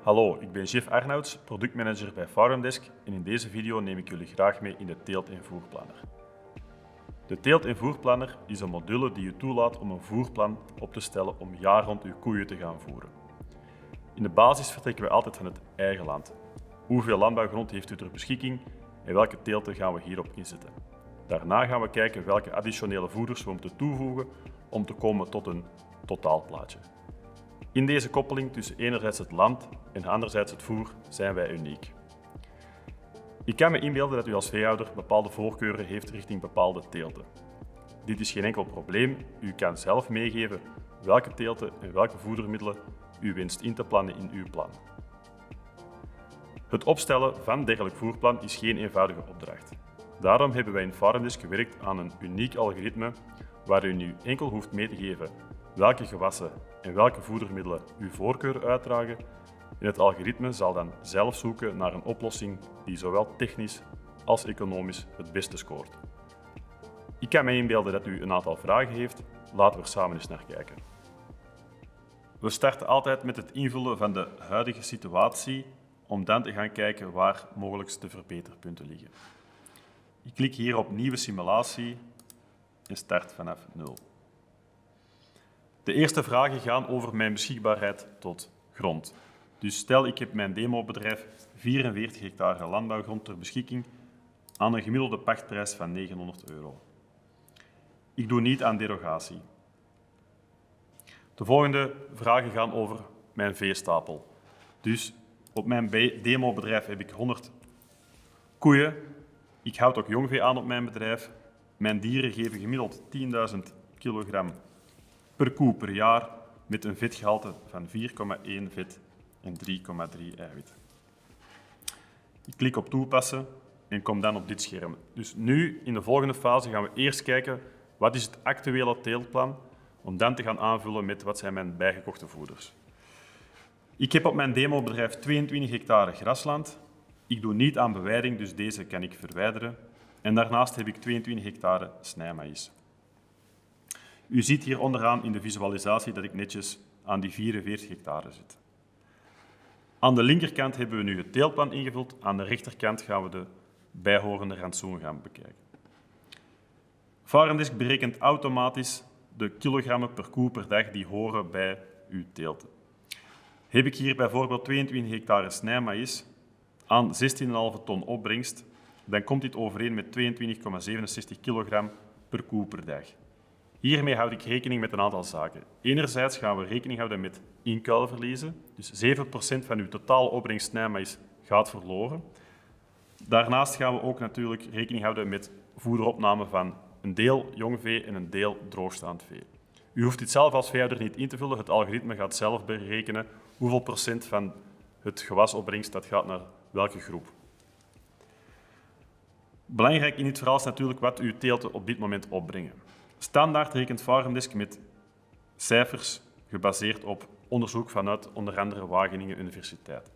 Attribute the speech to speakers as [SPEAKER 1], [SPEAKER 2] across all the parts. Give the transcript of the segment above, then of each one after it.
[SPEAKER 1] Hallo, ik ben Jeff Arnouds, productmanager bij FarmDesk en in deze video neem ik jullie graag mee in de teelt- en voerplanner. De teelt- en voerplanner is een module die je toelaat om een voerplan op te stellen om jaar rond uw koeien te gaan voeren. In de basis vertrekken we altijd van het eigen land. Hoeveel landbouwgrond heeft u ter beschikking en welke teelten gaan we hierop inzetten? Daarna gaan we kijken welke additionele voeders we moeten toevoegen om te komen tot een totaalplaatje. In deze koppeling tussen enerzijds het land en anderzijds het voer zijn wij uniek. Ik kan me inbeelden dat u als veehouder bepaalde voorkeuren heeft richting bepaalde teelten. Dit is geen enkel probleem. U kan zelf meegeven welke teelten en welke voedermiddelen u wenst in te plannen in uw plan. Het opstellen van een dergelijk voerplan is geen eenvoudige opdracht. Daarom hebben wij in FarmDesk gewerkt aan een uniek algoritme waar u nu enkel hoeft mee te geven welke gewassen en welke voedermiddelen uw voorkeur uitdragen. En het algoritme zal dan zelf zoeken naar een oplossing die zowel technisch als economisch het beste scoort. Ik kan me inbeelden dat u een aantal vragen heeft. Laten we er samen eens naar kijken. We starten altijd met het invullen van de huidige situatie om dan te gaan kijken waar mogelijk de verbeterpunten liggen. Ik klik hier op Nieuwe simulatie en start vanaf 0. De eerste vragen gaan over mijn beschikbaarheid tot grond. Dus stel ik heb mijn demobedrijf 44 hectare landbouwgrond ter beschikking aan een gemiddelde pachtprijs van €900. Ik doe niet aan derogatie. De volgende vragen gaan over mijn veestapel. Dus op mijn demobedrijf heb ik 100 koeien. Ik houd ook jongvee aan op mijn bedrijf. Mijn dieren geven gemiddeld 10.000 kilogram per koe per jaar met een vetgehalte van 4,1 vet en 3,3 eiwit. Ik klik op toepassen en kom dan op dit scherm. Dus nu, in de volgende fase, gaan we eerst kijken wat is het actuele teeltplan, om dan te gaan aanvullen met wat zijn mijn bijgekochte voeders. Ik heb op mijn demobedrijf 22 hectare grasland. Ik doe niet aan beweiding, dus deze kan ik verwijderen. En daarnaast heb ik 22 hectare snijmaïs. U ziet hier onderaan in de visualisatie dat ik netjes aan die 44 hectare zit. Aan de linkerkant hebben we nu het teeltplan ingevuld. Aan de rechterkant gaan we de bijhorende rantsoen gaan bekijken. FarmDesk berekent automatisch de kilogrammen per koe per dag die horen bij uw teelten. Heb ik hier bijvoorbeeld 22 hectare snijmaïs aan 16,5 ton opbrengst, dan komt dit overeen met 22,67 kilogram per koe per dag. Hiermee houd ik rekening met een aantal zaken. Enerzijds gaan we rekening houden met inkuilverliezen, dus 7% van uw totale opbrengst snijmaïs gaat verloren. Daarnaast gaan we ook natuurlijk rekening houden met voederopname van een deel jongvee en een deel droogstaand vee. U hoeft dit zelf als veehouder niet in te vullen. Het algoritme gaat zelf berekenen hoeveel procent van het gewasopbrengst dat gaat naar welke groep. Belangrijk in dit verhaal is natuurlijk wat uw teelten op dit moment opbrengen. Standaard rekent FarmDesk met cijfers gebaseerd op onderzoek vanuit onder andere Wageningen Universiteit.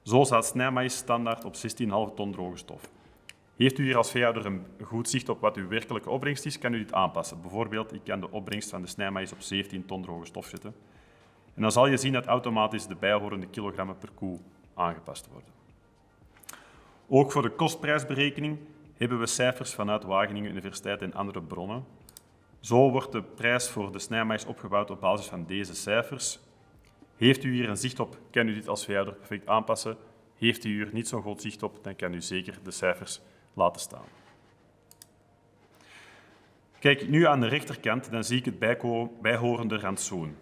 [SPEAKER 1] Zo staat snijmaïs standaard op 16,5 ton droge stof. Heeft u hier als veehouder een goed zicht op wat uw werkelijke opbrengst is, kan u dit aanpassen. Bijvoorbeeld, ik kan de opbrengst van de snijmaïs op 17 ton droge stof zetten. En dan zal je zien dat automatisch de bijhorende kilogrammen per koe aangepast worden. Ook voor de kostprijsberekening hebben we cijfers vanuit Wageningen Universiteit en andere bronnen. Zo wordt de prijs voor de snijmaïs opgebouwd op basis van deze cijfers. Heeft u hier een zicht op, kan u dit als veehouder perfect aanpassen. Heeft u hier niet zo'n goed zicht op, dan kan u zeker de cijfers laten staan. Kijk ik nu aan de rechterkant, dan zie ik het bijhorende rantsoen.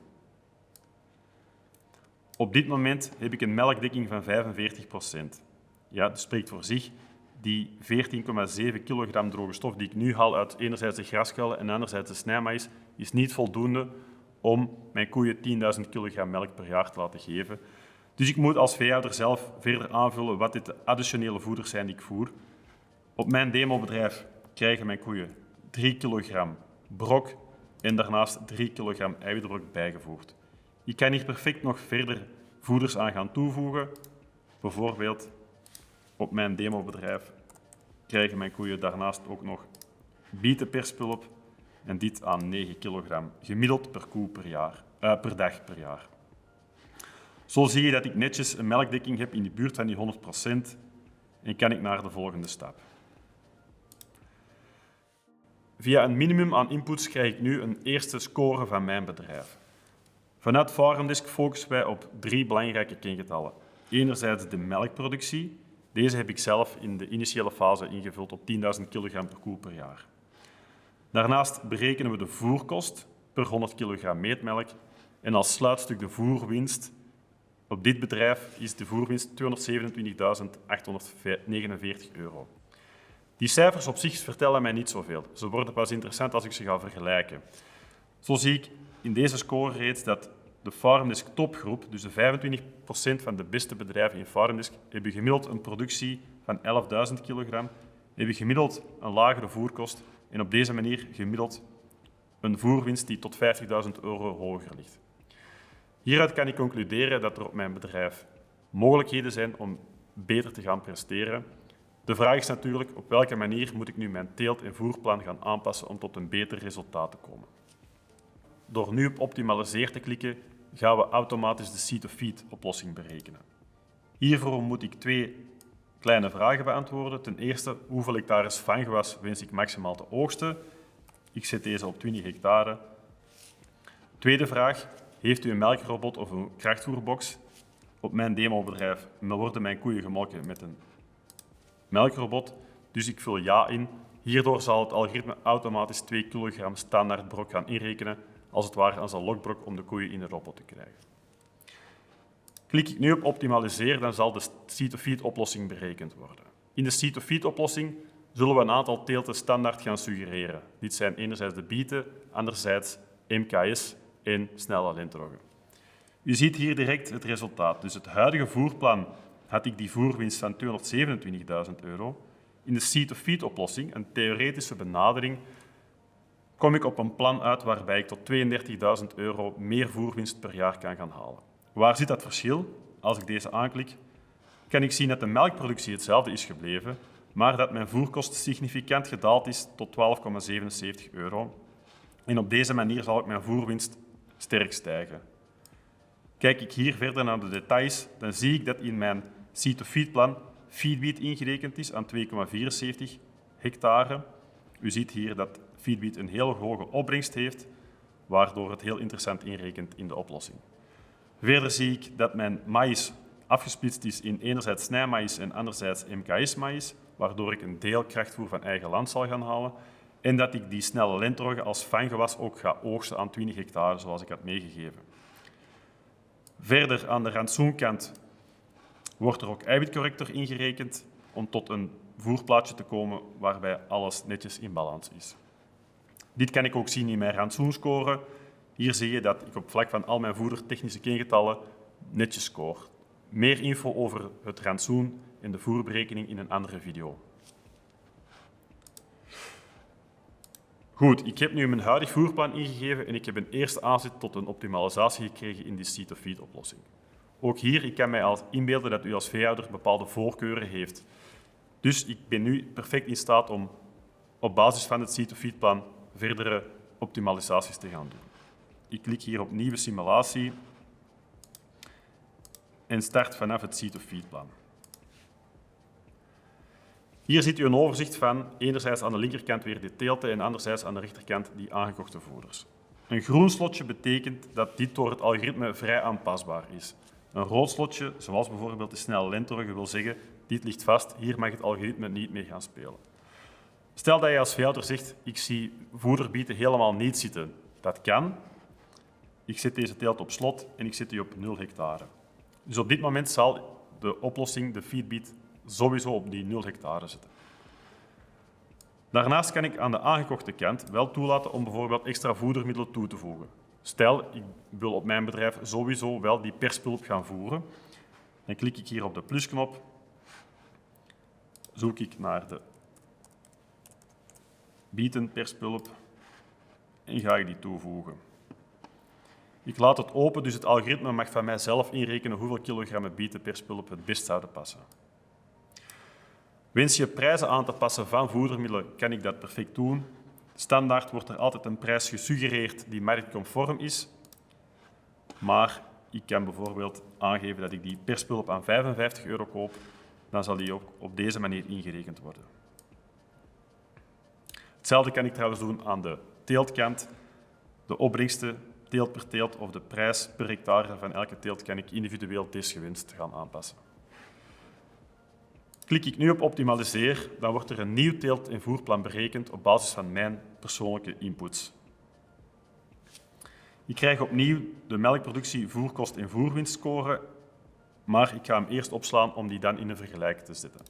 [SPEAKER 1] Op dit moment heb ik een melkdekking van 45%. Ja, dat spreekt voor zich. Die 14,7 kilogram droge stof die ik nu haal uit enerzijds de graskuilen en anderzijds de snijmaïs, is niet voldoende om mijn koeien 10.000 kilogram melk per jaar te laten geven. Dus ik moet als veehouder zelf verder aanvullen wat dit de additionele voeders zijn die ik voer. Op mijn demobedrijf krijgen mijn koeien 3 kilogram brok en daarnaast 3 kilogram eiwitbrok bijgevoegd. Ik kan hier perfect nog verder voeders aan gaan toevoegen. Bijvoorbeeld op mijn demobedrijf krijgen mijn koeien daarnaast ook nog bietenperspulp en dit aan 9 kilogram, gemiddeld per koe per dag per jaar. Zo zie je dat ik netjes een melkdekking heb in de buurt van die 100% en kan ik naar de volgende stap. Via een minimum aan inputs krijg ik nu een eerste score van mijn bedrijf. Vanuit FarmDesk focussen wij op 3 belangrijke kengetallen. Enerzijds de melkproductie. Deze heb ik zelf in de initiële fase ingevuld op 10.000 kilogram per koe per jaar. Daarnaast berekenen we de voerkost per 100 kilogram meetmelk en als sluitstuk de voerwinst. Op dit bedrijf is de voerwinst €227.849. Die cijfers op zich vertellen mij niet zoveel. Ze worden pas interessant als ik ze ga vergelijken. Zo zie ik in deze score reeds dat de FarmDesk topgroep, dus de 25% van de beste bedrijven in FarmDesk, hebben gemiddeld een productie van 11.000 kilogram, hebben gemiddeld een lagere voerkost en op deze manier gemiddeld een voerwinst die tot €50.000 hoger ligt. Hieruit kan ik concluderen dat er op mijn bedrijf mogelijkheden zijn om beter te gaan presteren. De vraag is natuurlijk op welke manier moet ik nu mijn teelt- en voerplan gaan aanpassen om tot een beter resultaat te komen. Door nu op optimaliseer te klikken, gaan we automatisch de seed-to-feed oplossing berekenen. Hiervoor moet ik 2 kleine vragen beantwoorden. Ten eerste, hoeveel hectares vanggewas wens ik maximaal te oogsten? Ik zet deze op 20 hectare. Tweede vraag, heeft u een melkrobot of een krachtvoerbox? Op mijn demobedrijf worden mijn koeien gemolken met een melkrobot, dus ik vul ja in. Hierdoor zal het algoritme automatisch 2 kilogram standaard brok gaan inrekenen, als het ware als een lokbrok om de koeien in de robot te krijgen. Klik ik nu op optimaliseer, dan zal de seed-to-feed oplossing berekend worden. In de seed-to-feed oplossing zullen we een aantal teelten standaard gaan suggereren. Dit zijn enerzijds de bieten, anderzijds MKS en snelle lentroggen. U ziet hier direct het resultaat. Dus het huidige voerplan had ik die voerwinst van €227.000. In de seed-to-feed oplossing, een theoretische benadering, kom ik op een plan uit waarbij ik tot €32.000 meer voerwinst per jaar kan gaan halen. Waar zit dat verschil? Als ik deze aanklik, kan ik zien dat de melkproductie hetzelfde is gebleven, maar dat mijn voerkost significant gedaald is tot €12,77. En op deze manier zal ook mijn voerwinst sterk stijgen. Kijk ik hier verder naar de details, dan zie ik dat in mijn seed-to-feed plan feedbeat ingerekend is aan 2,74 hectare. U ziet hier dat feedbeat een heel hoge opbrengst heeft, waardoor het heel interessant inrekent in de oplossing. Verder zie ik dat mijn maïs afgesplitst is in enerzijds snijmaïs en anderzijds MKS-maïs, waardoor ik een deel krachtvoer van eigen land zal gaan halen. En dat ik die snelle lentroggen als vanggewas ook ga oogsten aan 20 hectare, zoals ik had meegegeven. Verder aan de rantsoenkant wordt er ook eiwitcorrector ingerekend om tot een voerplaatje te komen waarbij alles netjes in balans is. Dit kan ik ook zien in mijn rantsoenscore. Hier zie je dat ik op vlak van al mijn voedertechnische kengetallen netjes score. Meer info over het rantsoen en de voerberekening in een andere video. Goed, ik heb nu mijn huidig voerplan ingegeven en ik heb een eerste aanzet tot een optimalisatie gekregen in die seed-to-feed oplossing. Ook hier, ik kan mij al inbeelden dat u als veehouder bepaalde voorkeuren heeft. Dus ik ben nu perfect in staat om op basis van het seed-to-feed plan verdere optimalisaties te gaan doen. Ik klik hier op nieuwe simulatie en start vanaf het seed-to-feed plan. Hier ziet u een overzicht van enerzijds aan de linkerkant weer de teelten en anderzijds aan de rechterkant die aangekochte voeders. Een groen slotje betekent dat dit door het algoritme vrij aanpasbaar is. Een rood slotje, zoals bijvoorbeeld de snelle lentroggen, wil zeggen dit ligt vast, hier mag het algoritme niet mee gaan spelen. Stel dat je als veehouder zegt, ik zie voederbieten helemaal niet zitten. Dat kan. Ik zet deze teelt op slot en ik zet die op 0 hectare. Dus op dit moment zal de oplossing, de feedbeat, sowieso op die 0 hectare zetten. Daarnaast kan ik aan de aangekochte kant wel toelaten om bijvoorbeeld extra voedermiddelen toe te voegen. Stel, ik wil op mijn bedrijf sowieso wel die perspulp gaan voeren. Dan klik ik hier op de plusknop, zoek ik naar de bietenperspulp en ga ik die toevoegen. Ik laat het open, dus het algoritme mag van mij zelf inrekenen hoeveel kilogrammen bietenperspulp het best zouden passen. Wens je prijzen aan te passen van voedermiddelen, kan ik dat perfect doen. Standaard wordt er altijd een prijs gesuggereerd die marktconform is, maar Ik kan bijvoorbeeld aangeven dat ik die per spulp aan €55 koop. Dan zal die ook op deze manier ingerekend worden. Hetzelfde kan ik trouwens doen aan de teeltkant. De opbrengsten, teelt per teelt of de prijs per hectare van elke teelt kan ik individueel desgewenst gaan aanpassen. Klik ik nu op optimaliseer, dan wordt er een nieuw teelt- en voerplan berekend op basis van mijn persoonlijke inputs. Ik krijg opnieuw de melkproductie, voerkost en voerwinstscore, maar ik ga hem eerst opslaan om die dan in een vergelijk te zetten.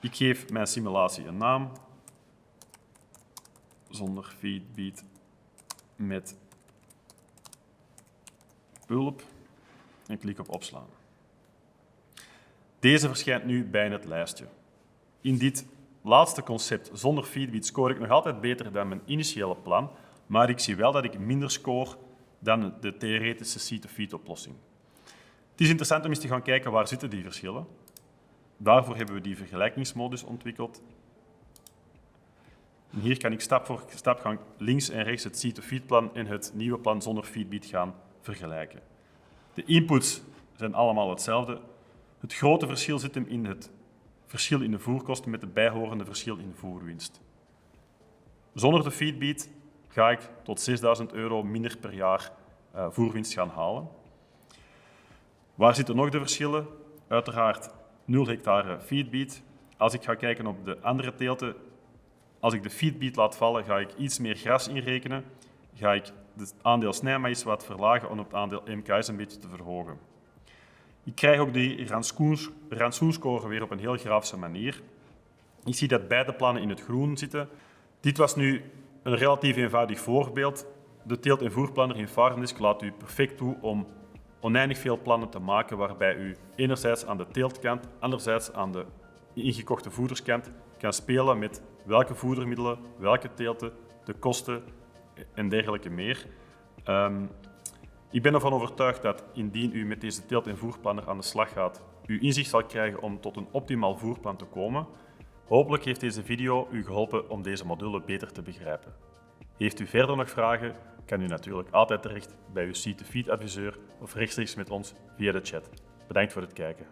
[SPEAKER 1] Ik geef mijn simulatie een naam, zonder feedbeat met pulp en klik op opslaan. Deze verschijnt nu bij in het lijstje. In dit laatste concept zonder feedbeat score ik nog altijd beter dan mijn initiële plan, maar ik zie wel dat ik minder score dan de theoretische seed-to-feed oplossing. Het is interessant om eens te gaan kijken waar zitten die verschillen. Daarvoor hebben we die vergelijkingsmodus ontwikkeld. En hier kan ik stap voor stap gaan links en rechts het seed-to-feed plan en het nieuwe plan zonder feedbeat gaan vergelijken. De inputs zijn allemaal hetzelfde. Het grote verschil zit hem in het verschil in de voerkosten met het bijhorende verschil in voerwinst. Zonder de feedbeat ga ik tot €6.000 minder per jaar voerwinst gaan halen. Waar zitten nog de verschillen? Uiteraard 0 hectare feedbeat. Als ik ga kijken op de andere teelten, als ik de feedbeat laat vallen, ga ik iets meer gras inrekenen. Ga ik het aandeel snijmaïs wat verlagen om het aandeel MKS een beetje te verhogen. Ik krijg ook die rantsoenscore weer op een heel grafische manier. Ik zie dat beide plannen in het groen zitten. Dit was nu een relatief eenvoudig voorbeeld. De teelt- en voerplanner in FarmDesk laat u perfect toe om oneindig veel plannen te maken waarbij u enerzijds aan de teeltkant, anderzijds aan de ingekochte voederskant kan spelen met welke voedermiddelen, welke teelten, de kosten en dergelijke meer. Ik ben ervan overtuigd dat indien u met deze teelt- en voerplanner aan de slag gaat, u inzicht zal krijgen om tot een optimaal voerplan te komen. Hopelijk heeft deze video u geholpen om deze module beter te begrijpen. Heeft u verder nog vragen, kan u natuurlijk altijd terecht bij uw seed-to-feed adviseur of rechtstreeks met ons via de chat. Bedankt voor het kijken.